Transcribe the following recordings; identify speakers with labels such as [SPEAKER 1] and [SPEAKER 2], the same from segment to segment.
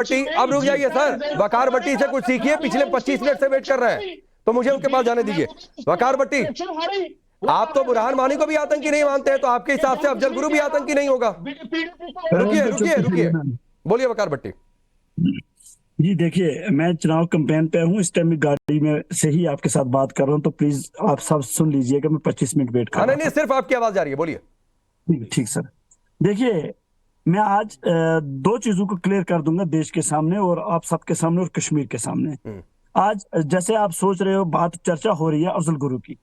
[SPEAKER 1] भट्टी अब रुक जाइए सर, वकार भट्टी से कुछ सीखिए, पिछले 25 मिनट से वेट कर रहे हैं तो मुझे उनके पास जाने दीजिए। वकार भट्टी, आप तो बुरहान वानी को भी आतंकी नहीं मानते हैं, तो आपके हिसाब से अफजल गुरु भी आतंकी नहीं होगा? रुकिए रुकिए रुकिए, बोलिए वकार भट्टी।
[SPEAKER 2] जी देखिए, मैं चुनाव कैंपेन पे हूँ, इस टाइम गाड़ी में से ही आपके साथ बात कर रहा हूँ, तो प्लीज आप सब सुन लीजिएगा। मैं 25 मिनट वेट कर रहा हूँ।
[SPEAKER 1] नहीं, सिर्फ आपकी आवाज जा रही है, बोलिए।
[SPEAKER 2] ठीक सर। देखिए, मैं आज दो चीजों को क्लियर कर दूंगा देश के सामने और आप सबके सामने और कश्मीर के सामने। आज जैसे आप सोच रहे हो, बात चर्चा हो रही है अफजल गुरु की।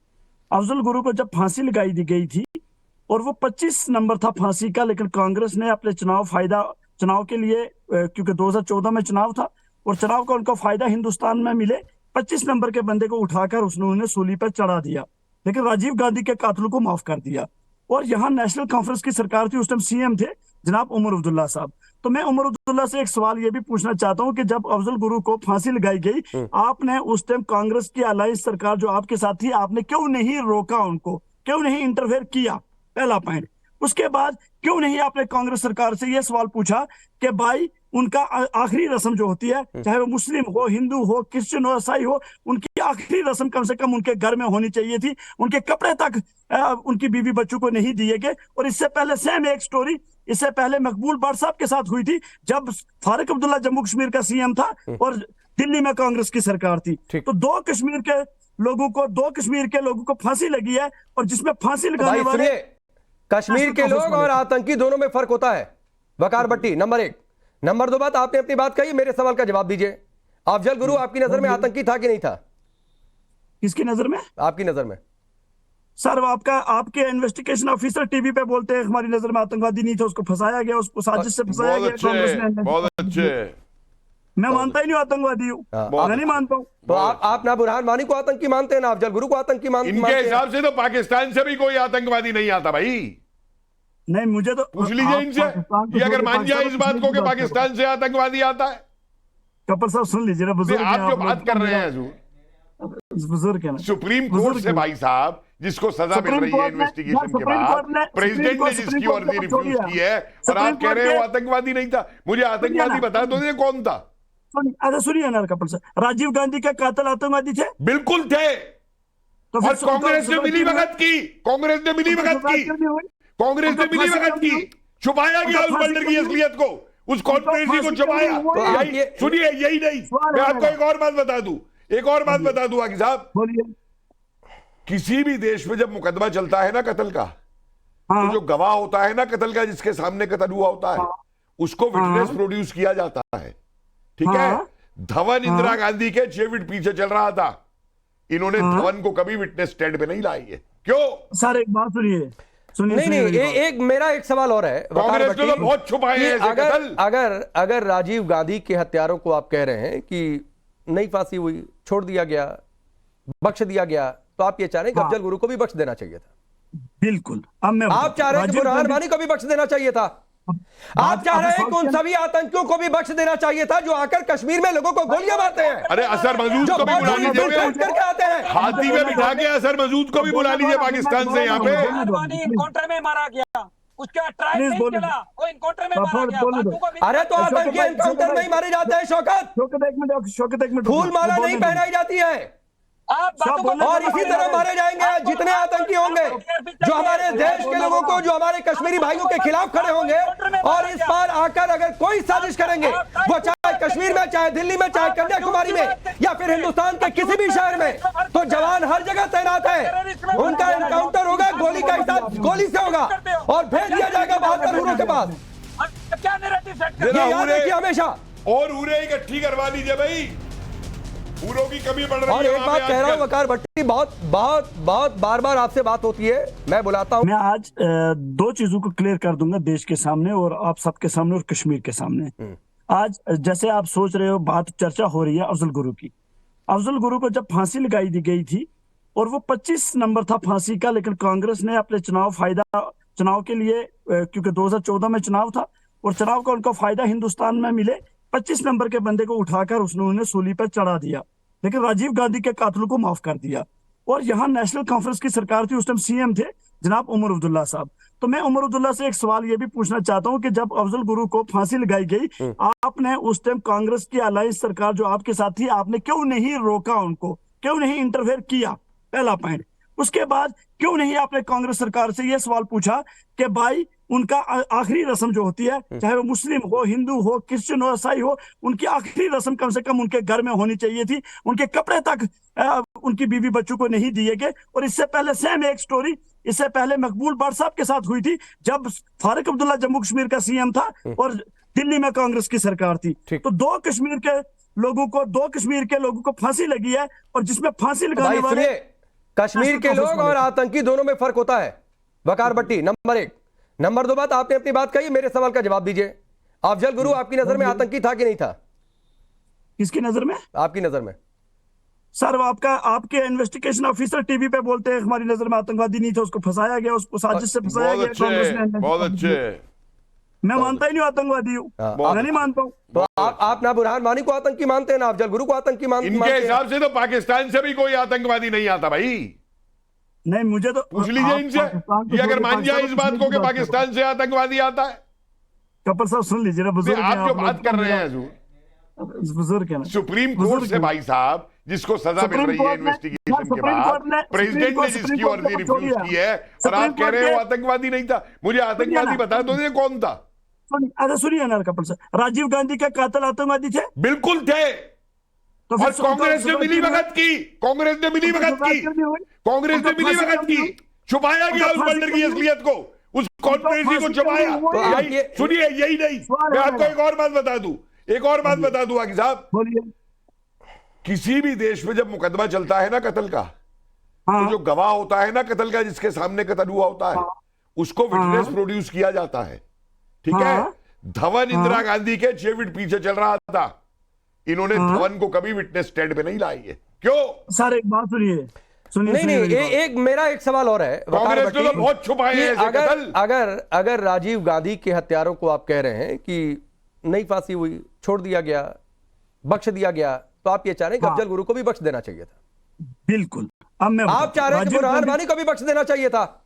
[SPEAKER 2] अफजल गुरु को जब फांसी लगाई दी गई थी और वो 25 नंबर था फांसी का, लेकिन कांग्रेस ने अपने चुनाव के लिए, क्योंकि 2014 में चुनाव था और चुनाव का उनको फायदा हिंदुस्तान में मिले, 25 नंबर के बंदे को उठाकर उन्होंने सूली पर चढ़ा दिया, लेकिन राजीव गांधी के कातलों को माफ कर दिया। और यहाँ नेशनल कॉन्फ्रेंस की सरकार थी, उस टाइम सीएम थे जनाब उमर अब्दुल्ला साहब। तो मैं उमर अब्दुल्ला से एक सवाल ये भी पूछना चाहता हूँ कि जब अफजल गुरु को फांसी लगाई गई, आपने उस टाइम कांग्रेस की अलायंस सरकार जो आपके साथ थी, आपने क्यों नहीं रोका उनको, क्यों नहीं इंटरफेयर किया? पहला पॉइंट। उसके बाद क्यों नहीं आपने कांग्रेस सरकार से यह सवाल पूछा कि भाई उनका आखिरी रस्म जो होती है, चाहे वो मुस्लिम हो, हिंदू हो, क्रिश्चियन हो, ईसाई हो, उनकी आखिरी रस्म कम से कम उनके घर में होनी चाहिए थी। उनके कपड़े तक उनकी बीवी बच्चों को नहीं दिए गए। और इससे पहले सेम एक स्टोरी इससे पहले मकबूल भट्ट साहब के साथ हुई थी, जब फारूक अब्दुल्ला जम्मू कश्मीर का सीएम था और दिल्ली में कांग्रेस की सरकार थी। तो दो कश्मीर के लोगों को फांसी लगी है, और जिसमें फांसी लगाने वाले
[SPEAKER 1] कश्मीर के लोग और आतंकी दोनों में फर्क होता है। वकार भट्टी, नंबर 1। नंबर 2 बात, आपने अपनी बात कही, मेरे सवाल का जवाब दीजिए। अफजल गुरु आपकी नजर में आतंकी था कि नहीं था?
[SPEAKER 2] किसकी नजर में? आपकी
[SPEAKER 1] नजर में
[SPEAKER 2] सर। आपके इन्वेस्टिगेशन ऑफिसर टीवी पे बोलते हैं हमारी नजर में आतंकवादी नहीं था, उसको फंसाया गया, उसको साजिश से फंसाया गया कांग्रेस ने।
[SPEAKER 3] बहुत अच्छे।
[SPEAKER 2] मैं मानता ही नहीं आतंकवादी हूँ, मैं नहीं मानता हूँ।
[SPEAKER 1] तो आप ना बुरहान वानी को आतंकी मानते हैं, ना अफजल गुरु को आतंकी मानते हैं?
[SPEAKER 3] इनके हिसाब से तो पाकिस्तान से भी कोई आतंकवादी नहीं आता भाई।
[SPEAKER 2] नहीं, मुझे तो
[SPEAKER 3] पूछ लीजिए इनसे, ये अगर मान जाए इस बात को कि पाकिस्तान से आतंकवादी आता है।
[SPEAKER 2] कपिल साहब सुन लीजिए ना, बुजुर्ग
[SPEAKER 3] आप जो बात कर रहे हैं
[SPEAKER 2] बुजुर्ग है ना,
[SPEAKER 3] सुप्रीम कोर्ट से भाई साहब, जिसको सजा मिल रही है इन्वेस्टिगेशन के बाद, प्रेसिडेंट ने जिसकी अर्जी रिफ्यूज की है, और आप कह रहे हो आतंकवादी नहीं था। मुझे आतंकवादी बता दो, कौन था?
[SPEAKER 2] अच्छा सुनिए ना कपिल साहब, राजीव गांधी के कातिल आतंकवादी थे?
[SPEAKER 3] बिल्कुल थे। और कांग्रेस ने मिली भगत की, कांग्रेस ने मिली भगत की, छुपाया गया उस बंदर की असलियत को, उस कॉन्स्पिरेसी को छुपाया। सुनिए, यही नहीं, मैं आपको एक और बात बता दूं आकी साहब, किसी भी देश में जब मुकदमा चलता है ना कत्ल का, तो जो गवाह होता है ना कत्ल का, जिसके सामने कत्ल हुआ होता है, उसको विटनेस प्रोड्यूस किया जाता है। ठीक है? धवन इंदिरा गांधी के 6 फीट पीछे चल रहा था, इन्होंने धवन को कभी विटनेस स्टैंड पे नहीं लाई है। क्यों?
[SPEAKER 2] सर एक बात सुनिए।
[SPEAKER 1] नहीं, मेरा एक सवाल और है।
[SPEAKER 3] कांग्रेस ने तो बहुत छुपाए हैं।
[SPEAKER 1] अगर राजीव गांधी के हत्यारों को आप कह रहे हैं कि नई फांसी हुई, छोड़ दिया गया, बख्श दिया गया, तो आप ये चाह रहे हैं कि अफजल गुरु को भी बख्श देना चाहिए था?
[SPEAKER 2] बिल्कुल।
[SPEAKER 1] आप चाह रहे हैं कि बुरहान वानी को भी बख्श देना चाहिए था? आप चाह रहे हैं कि उन सभी आतंकियों को भी बख्श देना चाहिए था जो आकर कश्मीर में लोगों को गोलियां मारते हैं?
[SPEAKER 3] अरे असर मसूद को भी बुला लीजिए,
[SPEAKER 1] करके आते हैं
[SPEAKER 3] हाथी में बिठा के असर मसूद को भी बुला लीजिए पाकिस्तान से। यहाँ पे
[SPEAKER 4] एनकाउंटर में मारा गया, उसका ट्रायल नहीं चला, वो एनकाउंटर में मारा गया।
[SPEAKER 1] अरे तो आतंकी एनकाउंटर में ही मारे जाते हैं शौकत,
[SPEAKER 2] शौकत एक मिनट,
[SPEAKER 1] फूल माला नहीं पहनाई जाती है। और इसी तरह मारे जाएंगे जितने आतंकी होंगे जो हमारे देश के लोगों को, जो हमारे कश्मीरी भाइयों के खिलाफ खड़े होंगे और इस बार आकर अगर कोई साजिश करेंगे, वो चाहे कश्मीर में, चाहे दिल्ली में, चाहे कन्याकुमारी में, या फिर हिंदुस्तान के किसी भी शहर में, तो जवान हर जगह तैनात है। उनका एनकाउंटर होगा, गोली का हिसाब गोली से होगा और भेज दिया जाएगा 72 हुरों के पास। याद रखिए हमेशा।
[SPEAKER 3] और हुरे इकट्ठी करवा लीजिए भाई, पूरों की कमी बढ़ रही है।
[SPEAKER 1] और एक बात कह रहा हूं वकार भट्टी, बहुत बार आपसे बात होती है, मैं बुलाता हूं।
[SPEAKER 2] मैं आज दो चीजों को क्लियर कर दूंगा देश के सामने और आप सबके सामने और कश्मीर के सामने। आज जैसे आप सोच रहे हो, बात चर्चा हो रही है अफजल गुरु की। अफजल गुरु को जब फांसी लगाई दी गई थी और वो 25 नंबर था फांसी का, लेकिन कांग्रेस ने अपने चुनाव के लिए, क्योंकि 2014 में चुनाव था और चुनाव का उनको फायदा हिंदुस्तान में मिले, 25 नंबर के बंदे को उठाकर उन्होंने सूली पर चढ़ा दिया, लेकिन राजीव गांधी के कातलों को माफ कर दिया। और यहाँ नेशनल कॉन्फ्रेंस की सरकार थी, उस टाइम सीएम थे जनाब उमर अब्दुल्ला साहब, तो मैं उमर अब्दुल्ला से एक सवाल ये भी पूछना चाहता हूँ कि जब अफजल गुरु को फांसी लगाई गई, आपने उस टाइम कांग्रेस की अलायंस सरकार जो आपके साथ थी, आपने क्यों नहीं रोका उनको, क्यों नहीं इंटरफेयर किया? पहला पॉइंट। उसके बाद क्यों नहीं आपने कांग्रेस सरकार से यह सवाल पूछा कि भाई उनका आखिरी रस्म जो होती है, चाहे वो मुस्लिम हो, हिंदू हो, क्रिश्चियन हो, ईसाई हो, उनकी आखिरी रस्म कम से कम उनके घर में होनी चाहिए थी, उनके कपड़े तक उनकी बीवी बच्चों को नहीं दिए गए। और इससे पहले सेम एक स्टोरी इससे पहले मकबूल भट्ट साहब के साथ हुई थी, जब फारूक अब्दुल्ला जम्मू कश्मीर का सीएम था और दिल्ली में कांग्रेस की सरकार थी। तो दो कश्मीर के लोगों को फांसी लगी है, और जिसमें फांसी लगाने वाले
[SPEAKER 1] कश्मीर के लोग और आतंकी दोनों में फर्क होता है। वकार भट्टी, नंबर 1। नंबर 2 बात, आपने अपनी बात कही, मेरे सवाल का जवाब दीजिए। अफजल गुरु आपकी नजर में आतंकी था कि नहीं था?
[SPEAKER 2] किसकी नजर में? आपकी
[SPEAKER 1] नजर में।
[SPEAKER 2] सर आपके इन्वेस्टिगेशन ऑफिसर टीवी पे बोलते हैं हमारी नजर में आतंकवादी नहीं था, उसको फंसाया गया, उसको साजिश से फंसाया गया कांग्रेस ने।
[SPEAKER 3] बहुत अच्छे।
[SPEAKER 2] मैं मानता ही नहीं आतंकवादी हूँ, मैं नहीं मानता हूँ।
[SPEAKER 1] तो आप ना बुरहान वानी को आतंकी मानते हैं, ना अफजल गुरु को आतंकी मानते हैं?
[SPEAKER 3] इनके हिसाब से तो पाकिस्तान से भी कोई आतंकवादी नहीं आता भाई।
[SPEAKER 2] नहीं, मुझे तो
[SPEAKER 3] पूछ लीजिए इनसे, ये अगर मान जाए इस बात को कि पाकिस्तान से आतंकवादी आता है।
[SPEAKER 2] कपिल साहब सुन लीजिए ना, बुजुर्ग
[SPEAKER 3] आप जो बात कर रहे हैं
[SPEAKER 2] बुजुर्ग है ना,
[SPEAKER 3] सुप्रीम कोर्ट से भाई साहब जिसको सजा मिल रही है इन्वेस्टिगेशन के बाद, प्रेसिडेंट ने जिसकी अर्जी रिफ्यूज की है, और आप कह रहे हो आतंकवादी नहीं था। मुझे आतंकवादी बता दो, ये कौन था?
[SPEAKER 2] सुनिए ना कपिल साहब, राजीव गांधी के कातिल आतंकवादी थे?
[SPEAKER 3] बिल्कुल थे।
[SPEAKER 2] तो
[SPEAKER 3] और कांग्रेस ने मिली भगत की, कांग्रेस ने मिली भगत की, छुपाया गया उस बंदर की असलियत को, उस कॉन्स्पिरेसी को छुपाया। सुनिए, यही नहीं, मैं आपको एक और बात बता दूं आगे साहब, किसी भी देश में जब मुकदमा चलता है ना कत्ल का, तो जो गवाह होता है ना कत्ल का, जिसके सामने कत्ल हुआ होता है, उसको विटनेस प्रोड्यूस किया जाता है। ठीक है? धवन इंदिरा गांधी के 6 फीट पीछे चल रहा था, इन्होंने धवन को कभी विटनेस स्टैंड पे नहीं लाई है। क्यों?
[SPEAKER 2] सर एक बात सुनिए।
[SPEAKER 1] नहीं, मेरा एक सवाल और है।
[SPEAKER 3] कांग्रेस ने तो बहुत छुपाए हैं।
[SPEAKER 1] अगर राजीव गांधी के हत्यारों को आप कह रहे हैं कि नहीं फांसी हुई, छोड़ दिया गया, बख्श दिया गया, तो आप ये चाह रहे हैं कि अफजल गुरु को भी बख्श देना चाहिए था?
[SPEAKER 2] बिल्कुल।
[SPEAKER 1] आप चाह रहे हैं कि बुरहान वानी को भी बख्श देना चाहिए था?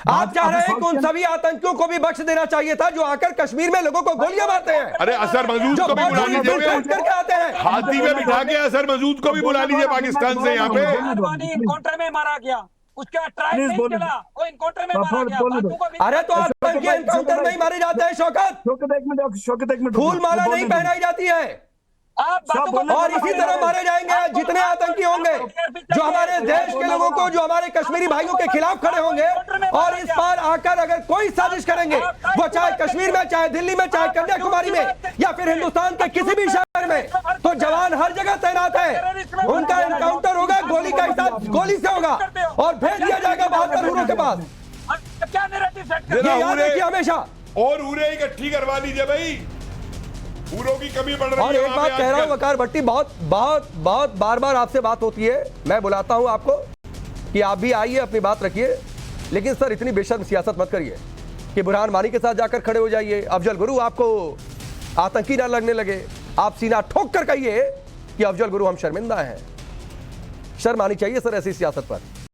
[SPEAKER 1] आप चाह रहे हैं कि उन सभी आतंकियों को भी बख्श देना चाहिए था जो आकर कश्मीर में लोगों को गोलियां मारते हैं?
[SPEAKER 3] अरे असर मसूद को भी बुला लीजिए,
[SPEAKER 1] करके आते हैं
[SPEAKER 3] हाथी में बिठा के असर मसूद को भी बुला लीजिए पाकिस्तान से यहाँ पे।
[SPEAKER 4] एनकाउंटर में मारा गया, उसका ट्रायल नहीं चला, वो एनकाउंटर में मारा गया।
[SPEAKER 1] अरे तो आतंकी एनकाउंटर में ही मारे जाते हैं शौकत, फूल माला नहीं पहनाई जाती है। और इसी तरह मारे जाएंगे जितने आतंकी होंगे जो हमारे देश के लोगों को, जो हमारे कश्मीरी भाइयों के खिलाफ खड़े होंगे और इस बार आकर अगर कोई साजिश करेंगे, वो चाहे कश्मीर में, चाहे दिल्ली में, चाहे कन्याकुमारी में, या फिर हिंदुस्तान के किसी भी शहर में, तो जवान हर जगह तैनात है। उनका एनकाउंटर होगा, गोली का हिसाब गोली से होगा और भेज दिया जाएगा 72 हुरों के पास। ये याद रखिए हमेशा।
[SPEAKER 3] और हुरे इकट्ठी करवा लीजिए भाई, पूरों की कमी बढ़ रही है।
[SPEAKER 1] और एक बात कह रहा हूं वकार भट्टी, बहुत बार आपसे बात होती है, मैं बुलाता हूं आपको कि आप भी आइए, अपनी बात रखिए, लेकिन सर इतनी बेशर्म सियासत मत करिए कि बुरहान वानी के साथ जाकर खड़े हो जाइए, अफजल गुरु आपको आतंकी ना लगने लगे। आप सीना ठोक कर कहिए कि अफजल गुरु हम शर्मिंदा हैं। शर्म आनी चाहिए सर ऐसी सियासत पर।